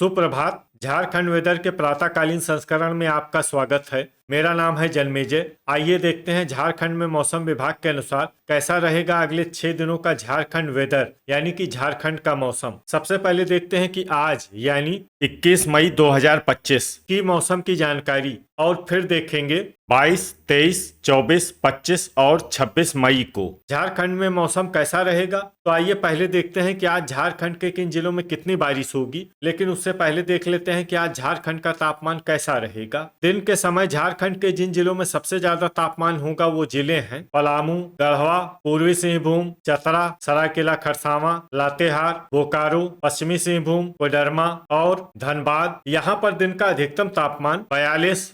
सुप्रभात। झारखंड वेदर के प्रातःकालीन संस्करण में आपका स्वागत है। मेरा नाम है जन्मेजय। आइए देखते हैं झारखंड में मौसम विभाग के अनुसार कैसा रहेगा अगले 6 दिनों का झारखंड वेदर यानी कि झारखंड का मौसम। सबसे पहले देखते हैं कि आज यानी 21 मई 2025 की मौसम की जानकारी और फिर देखेंगे 22, 23, 24, 25 और 26 मई को झारखंड में मौसम कैसा रहेगा। तो आइए पहले देखते हैं कि आज झारखंड के किन जिलों में कितनी बारिश होगी, लेकिन उससे पहले देख लेते हैं कि आज झारखंड का तापमान कैसा रहेगा। दिन के समय झारखंड के जिन जिलों में सबसे ज्यादा तापमान होगा वो जिले हैं पलामू, गढ़वा, पूर्वी सिंहभूम, चतरा, सरायकेला खरसावां, लातेहार, बोकारो, पश्चिमी सिंहभूम, कोडरमा और धनबाद। यहाँ पर दिन का अधिकतम तापमान 42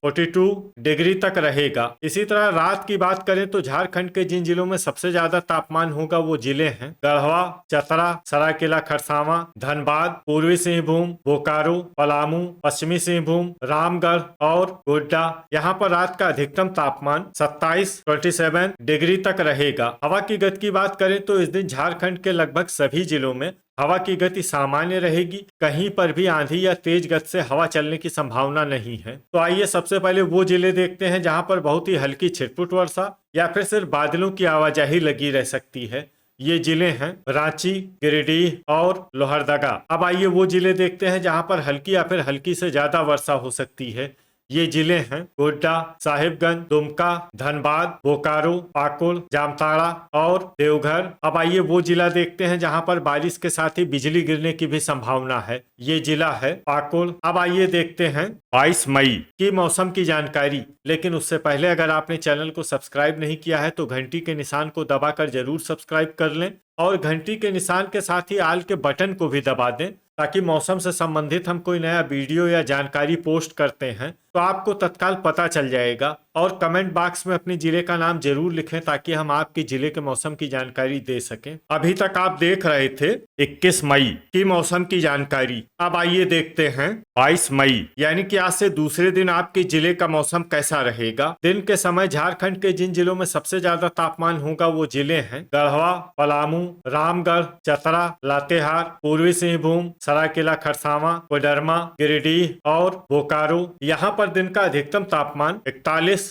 डिग्री तक रहेगा। इसी तरह रात की बात करें तो झारखंड के जिन जिलों में सबसे ज्यादा तापमान होगा वो जिले हैं गढ़वा, चतरा, सरायकेला खरसावां, धनबाद, पूर्वी सिंहभूम, बोकारो, पलामू, पश्चिमी सिंहभूम, रामगढ़ और गोड्डा। यहाँ पर रात का अधिकतम तापमान 27 डिग्री तक रहेगा। हवा की गति की बात करें तो इस दिन झारखंड के लगभग सभी जिलों में हवा की गति सामान्य रहेगी। कहीं पर भी आंधी या तेज गति से हवा चलने की संभावना नहीं है। तो आइए सबसे पहले वो जिले देखते हैं जहां पर बहुत ही हल्की छिटपुट वर्षा या फिर सिर्फ बादलों की आवाजाही लगी रह सकती है। ये जिले हैं रांची, गिरिडीह और लोहरदगा। अब आइए वो जिले देखते हैं जहां पर हल्की या फिर हल्की से ज्यादा वर्षा हो सकती है। ये जिले हैं गोड्डा, साहिबगंज, दुमका, धनबाद, बोकारो, पाकुड़, जामताड़ा और देवघर। अब आइए वो जिला देखते हैं जहां पर बारिश के साथ ही बिजली गिरने की भी संभावना है। ये जिला है पाकुड़। अब आइए देखते हैं 22 मई की मौसम की जानकारी। लेकिन उससे पहले अगर आपने चैनल को सब्सक्राइब नहीं किया है तो घंटी के निशान को दबाकर जरूर सब्सक्राइब कर लें और घंटी के निशान के साथ ही आल के बटन को भी दबा दें ताकि मौसम से संबंधित हम कोई नया वीडियो या जानकारी पोस्ट करते हैं तो आपको तत्काल पता चल जाएगा। और कमेंट बॉक्स में अपने जिले का नाम जरूर लिखें ताकि हम आपके जिले के मौसम की जानकारी दे सकें। अभी तक आप देख रहे थे 21 मई की मौसम की जानकारी। अब आइए देखते हैं 22 मई यानी कि आज से दूसरे दिन आपके जिले का मौसम कैसा रहेगा। दिन के समय झारखंड के जिन जिलों में सबसे ज्यादा तापमान होगा वो जिले हैं गढ़वा, पलामू, रामगढ़, चतरा, लातेहार, पूर्वी सिंहभूम, सरायकेला खरसावां, कोडरमा, गिरिडीह और बोकारो। यहाँ पर दिन का अधिकतम तापमान 41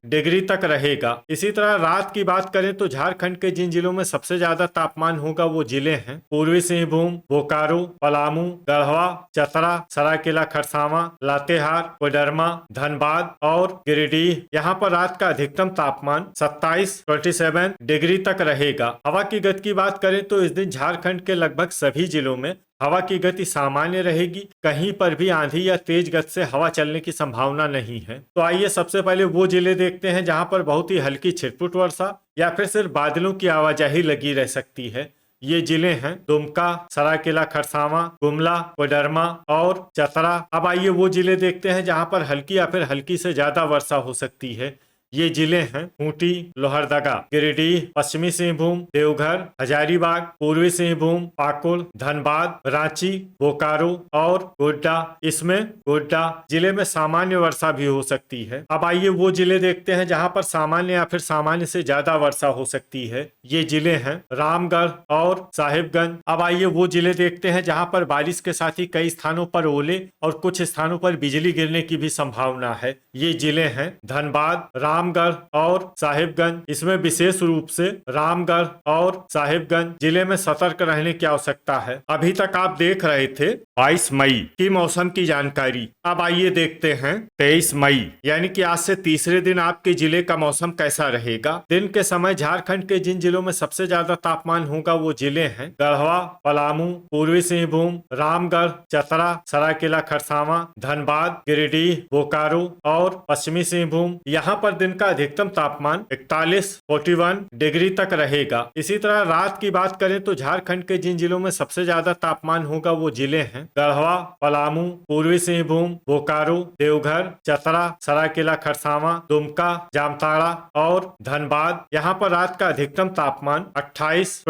डिग्री तक रहेगा। इसी तरह रात की बात करें तो झारखंड के जिन जिलों में सबसे ज्यादा तापमान होगा वो जिले हैं पूर्वी सिंहभूम, बोकारो, पलामू, गढ़वा, चतरा, सरायकेला खरसावां, लातेहार, कोडरमा, धनबाद और गिरिडीह। यहाँ पर रात का अधिकतम तापमान 27 डिग्री तक रहेगा। हवा की गति की बात करें तो इस दिन झारखंड के लगभग सभी जिलों में हवा की गति सामान्य रहेगी। कहीं पर भी आंधी या तेज गति से हवा चलने की संभावना नहीं है। तो आइए सबसे पहले वो जिले देखते हैं जहां पर बहुत ही हल्की छिटपुट वर्षा या फिर सिर्फ बादलों की आवाजाही लगी रह सकती है। ये जिले हैं दुमका, सरायकेला खरसावां, गुमला, कोडरमा और चतरा। अब आइए वो जिले देखते हैं जहां पर हल्की या फिर हल्की से ज्यादा वर्षा हो सकती है। ये जिले हैं खूंटी, लोहरदगा, गिरिडीह, पश्चिमी सिंहभूम, देवघर, हजारीबाग, पूर्वी सिंहभूम, पाकुड़, धनबाद, रांची, बोकारो और गोड्डा। इसमें गोड्डा जिले में सामान्य वर्षा भी हो सकती है। अब आइए वो जिले देखते हैं जहां पर सामान्य या फिर सामान्य से ज्यादा वर्षा हो सकती है। ये जिले हैं रामगढ़ और साहिबगंज। अब आइए वो जिले देखते हैं जहां पर बारिश के साथ ही कई स्थानों पर ओले और कुछ स्थानों पर बिजली गिरने की भी संभावना है। ये जिले हैं धनबाद, रामगढ़ और साहिबगंज। इसमें विशेष रूप से रामगढ़ और साहिबगंज जिले में सतर्क रहने की आवश्यकता है। अभी तक आप देख रहे थे 22 मई की मौसम की जानकारी। अब आइए देखते हैं 23 मई यानी कि आज से तीसरे दिन आपके जिले का मौसम कैसा रहेगा। दिन के समय झारखंड के जिन जिलों में सबसे ज्यादा तापमान होगा वो जिले हैं गढ़वा, पलामू, पूर्वी सिंहभूम, रामगढ़, चतरा, सरायकेला खरसावां, धनबाद, गिरिडीह, बोकारो और पश्चिमी सिंहभूम। यहाँ पर दिन का अधिकतम तापमान 41 डिग्री तक रहेगा। इसी तरह रात की बात करें तो झारखंड के जिन जिलों में सबसे ज्यादा तापमान होगा वो जिले हैं गढ़वा, पलामू, पूर्वी सिंहभूम, बोकारो, देवघर, चतरा, सरायकेला खरसावां, दुमका, जामताड़ा और धनबाद। यहाँ पर रात का अधिकतम तापमान 28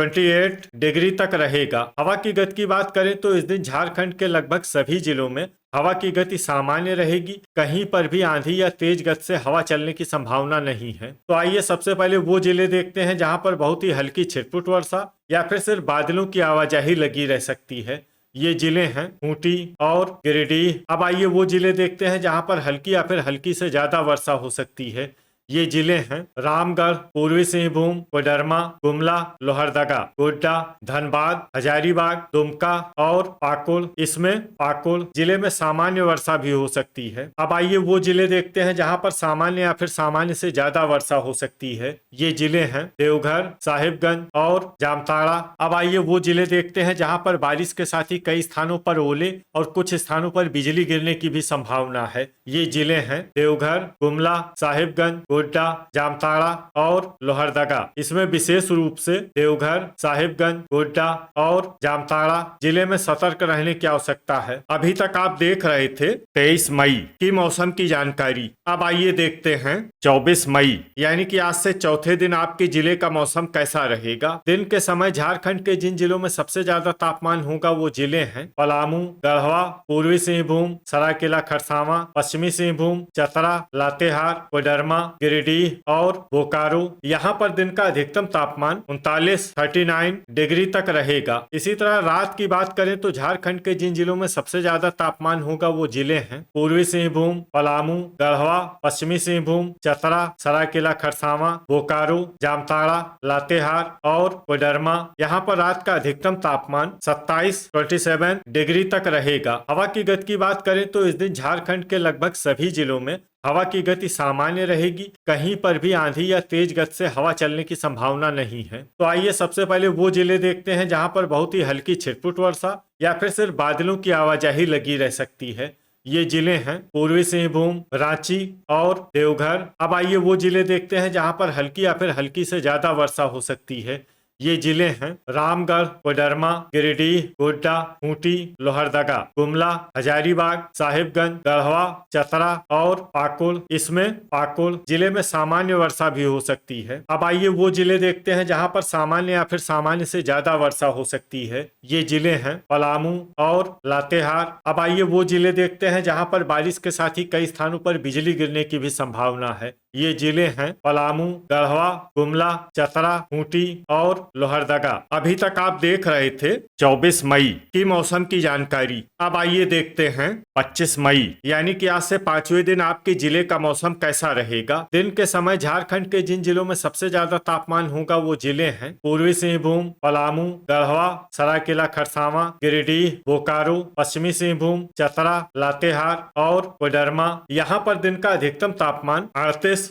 डिग्री तक रहेगा। हवा की गति की बात करें तो इस दिन झारखंड के लगभग सभी जिलों में हवा की गति सामान्य रहेगी। कहीं पर भी आंधी या तेज गति से हवा चलने की संभावना नहीं है। तो आइए सबसे पहले वो जिले देखते हैं जहां पर बहुत ही हल्की छिटपुट वर्षा या फिर सिर्फ बादलों की आवाजाही लगी रह सकती है। ये जिले हैं खूंटी और गिरिडीह। अब आइए वो जिले देखते हैं जहां पर हल्की या फिर हल्की से ज्यादा वर्षा हो सकती है। ये जिले हैं रामगढ़, पूर्वी सिंहभूम, कोडरमा, गुमला, लोहरदगा, गोड्डा, धनबाद, हजारीबाग, दुमका और पाकुड़। इसमें पाकुड़ जिले में सामान्य वर्षा भी हो सकती है। अब आइए वो जिले देखते हैं जहां पर सामान्य या फिर सामान्य से ज्यादा वर्षा हो सकती है। ये जिले हैं देवघर, साहिबगंज और जामताड़ा। अब आइए वो जिले देखते हैं जहां पर बारिश के साथ ही कई स्थानों पर ओले और कुछ स्थानों पर बिजली गिरने की भी संभावना है। ये जिले हैं देवघर, गुमला, साहिबगंज, गोड्डा, जामताड़ा और लोहरदगा। इसमें विशेष रूप से देवघर, साहिबगंज, गोड्डा और जामताड़ा जिले में सतर्क रहने की आवश्यकता है। अभी तक आप देख रहे थे 23 मई की मौसम की जानकारी। अब आइए देखते हैं 24 मई यानी कि आज से चौथे दिन आपके जिले का मौसम कैसा रहेगा। दिन के समय झारखंड के जिन जिलों में सबसे ज्यादा तापमान होगा वो जिले हैं पलामू, गढ़वा, पूर्वी सिंहभूम, सरायकेला खरसावां, पश्चिमी सिंहभूम, चतरा, लातेहार, कोडरमा, गिरिडीह और बोकारो। यहाँ पर दिन का अधिकतम तापमान 39 डिग्री तक रहेगा। इसी तरह रात की बात करें तो झारखंड के जिन जिलों में सबसे ज्यादा तापमान होगा वो जिले हैं पूर्वी सिंहभूम, पलामू, गढ़वा, पश्चिमी सिंहभूम, चतरा, सरायकेला खरसावां, बोकारो, जामताड़ा, लातेहार और कोडरमा। यहाँ पर रात का अधिकतम तापमान 27 डिग्री तक रहेगा। हवा की गति की बात करें तो इस दिन झारखंड के लगभग सभी जिलों में हवा की गति सामान्य रहेगी। कहीं पर भी आंधी या तेज गति से हवा चलने की संभावना नहीं है। तो आइए सबसे पहले वो जिले देखते हैं जहां पर बहुत ही हल्की छिटपुट वर्षा या फिर सिर्फ बादलों की आवाजाही लगी रह सकती है। ये जिले हैं पूर्वी सिंहभूम, रांची और देवघर। अब आइए वो जिले देखते हैं जहां पर हल्की या फिर हल्की से ज्यादा वर्षा हो सकती है। ये जिले हैं रामगढ़, कोडरमा, गिरिडीह, गोड्डा, खूंटी, लोहरदगा, गुमला, हजारीबाग, साहिबगंज, गढ़वा, चतरा और पाकुड़। इसमें पाकुड़ जिले में सामान्य वर्षा भी हो सकती है। अब आइए वो जिले देखते हैं जहां पर सामान्य या फिर सामान्य से ज्यादा वर्षा हो सकती है। ये जिले हैं पलामू और लातेहार। अब आइए वो जिले देखते हैं जहां पर बारिश के साथ ही कई स्थानों पर बिजली गिरने की भी संभावना है। ये जिले हैं पलामू, गढ़वा, गुमला, चतरा, खूंटी और लोहरदगा। अभी तक आप देख रहे थे 24 मई की मौसम की जानकारी। अब आइए देखते हैं 25 मई यानी कि आज से 5वें दिन आपके जिले का मौसम कैसा रहेगा। दिन के समय झारखंड के जिन जिलों में सबसे ज्यादा तापमान होगा वो जिले हैं पूर्वी सिंहभूम, पलामू, गढ़वा, सरायकेला खरसावां, गिरिडीह, बोकारो, पश्चिमी सिंहभूम, चतरा, लातेहार और कोडरमा। यहाँ पर दिन का अधिकतम तापमान 38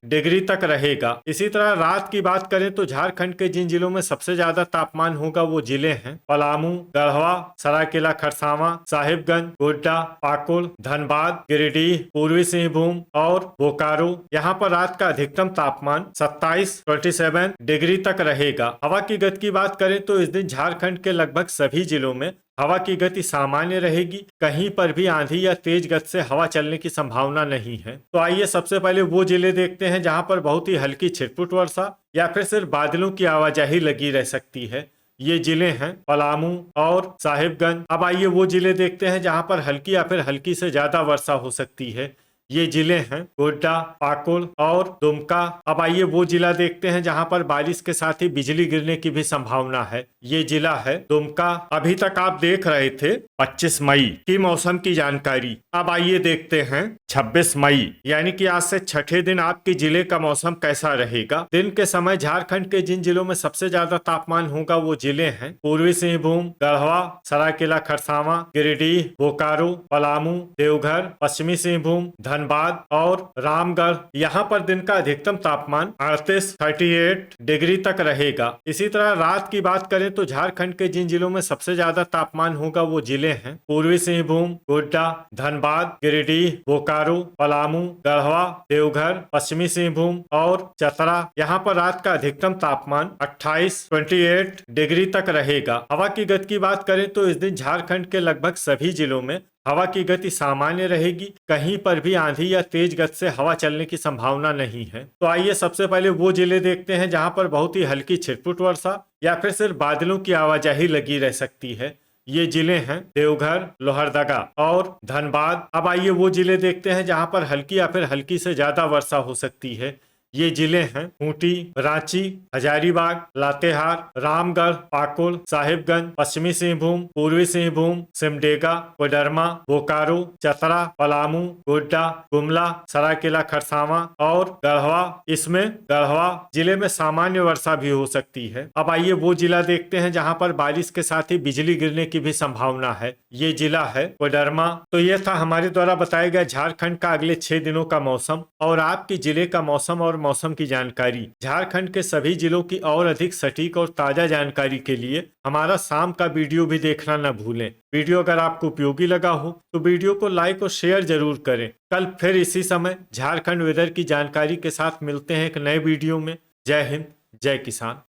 डिग्री तक रहेगा। इसी तरह रात की बात करें तो झारखंड के जिन जिलों में सबसे ज्यादा तापमान होगा वो जिले हैं पलामू, गढ़वा, सरायकेला खरसावां, साहिबगंज, गोड्डा, पाकुड़, धनबाद, गिरिडीह, पूर्वी सिंहभूम और बोकारो। यहाँ पर रात का अधिकतम तापमान 27 डिग्री तक रहेगा। हवा की गति की बात करें तो इस दिन झारखंड के लगभग सभी जिलों में हवा की गति सामान्य रहेगी। कहीं पर भी आंधी या तेज गति से हवा चलने की संभावना नहीं है। तो आइए सबसे पहले वो जिले देखते हैं जहां पर बहुत ही हल्की छिटपुट वर्षा या फिर सिर्फ बादलों की आवाजाही लगी रह सकती है। ये जिले हैं पलामू और साहिबगंज। अब आइए वो जिले देखते हैं जहां पर हल्की या फिर हल्की से ज्यादा वर्षा हो सकती है। ये जिले हैं गोड्डा, पाकुड़ और दुमका। अब आइए वो जिला देखते हैं जहां पर बारिश के साथ ही बिजली गिरने की भी संभावना है। ये जिला है दुमका। अभी तक आप देख रहे थे 25 मई की मौसम की जानकारी। अब आइए देखते हैं 26 मई यानी कि आज से छठे दिन आपके जिले का मौसम कैसा रहेगा। दिन के समय झारखंड के जिन जिलों में सबसे ज्यादा तापमान होगा वो जिले हैं पूर्वी सिंहभूम, गढ़वा, सरायकेला खरसावां, गिरिडीह, बोकारो, पलामू, देवघर, पश्चिमी सिंहभूम, धनबाद और रामगढ़। यहाँ पर दिन का अधिकतम तापमान 38 डिग्री तक रहेगा। इसी तरह रात की बात करें तो झारखंड के जिन जिलों में सबसे ज्यादा तापमान होगा वो जिले हैं पूर्वी सिंहभूम, गोड्डा, धनबाद, गिरिडीह, बोकारो, पलामू, गढ़वा, देवघर, पश्चिमी सिंहभूम और चतरा। यहाँ पर रात का अधिकतम तापमान 28 डिग्री तक रहेगा। हवा की गति की बात करें तो इस दिन झारखंड के लगभग सभी जिलों में हवा की गति सामान्य रहेगी। कहीं पर भी आंधी या तेज गति से हवा चलने की संभावना नहीं है। तो आइए सबसे पहले वो जिले देखते हैं जहां पर बहुत ही हल्की छिटपुट वर्षा या फिर सिर्फ बादलों की आवाजाही लगी रह सकती है। ये जिले हैं देवघर, लोहरदगा और धनबाद। अब आइए वो जिले देखते हैं जहां पर हल्की या फिर हल्की से ज्यादा वर्षा हो सकती है। ये जिले हैं खूंटी, रांची, हजारीबाग, लातेहार, रामगढ़, पाकुड़, साहिबगंज, पश्चिमी सिंहभूम, पूर्वी सिंहभूम, सिमडेगा, कोडरमा, बोकारो, चतरा, पलामू, गोड्डा, गुमला, सरायकेला खरसावां और गढ़वा। इसमें गढ़वा जिले में सामान्य वर्षा भी हो सकती है। अब आइए वो जिला देखते हैं जहां पर बारिश के साथ ही बिजली गिरने की भी संभावना है। ये जिला है कोडरमा। तो ये था हमारे द्वारा बताया गया झारखंड का अगले 6 दिनों का मौसम और आपके जिले का मौसम और मौसम की जानकारी। झारखंड के सभी जिलों की और अधिक सटीक और ताजा जानकारी के लिए हमारा शाम का वीडियो भी देखना न भूलें। वीडियो अगर आपको उपयोगी लगा हो तो वीडियो को लाइक और शेयर जरूर करें। कल फिर इसी समय झारखंड वेदर की जानकारी के साथ मिलते हैं एक नए वीडियो में। जय हिंद, जय किसान।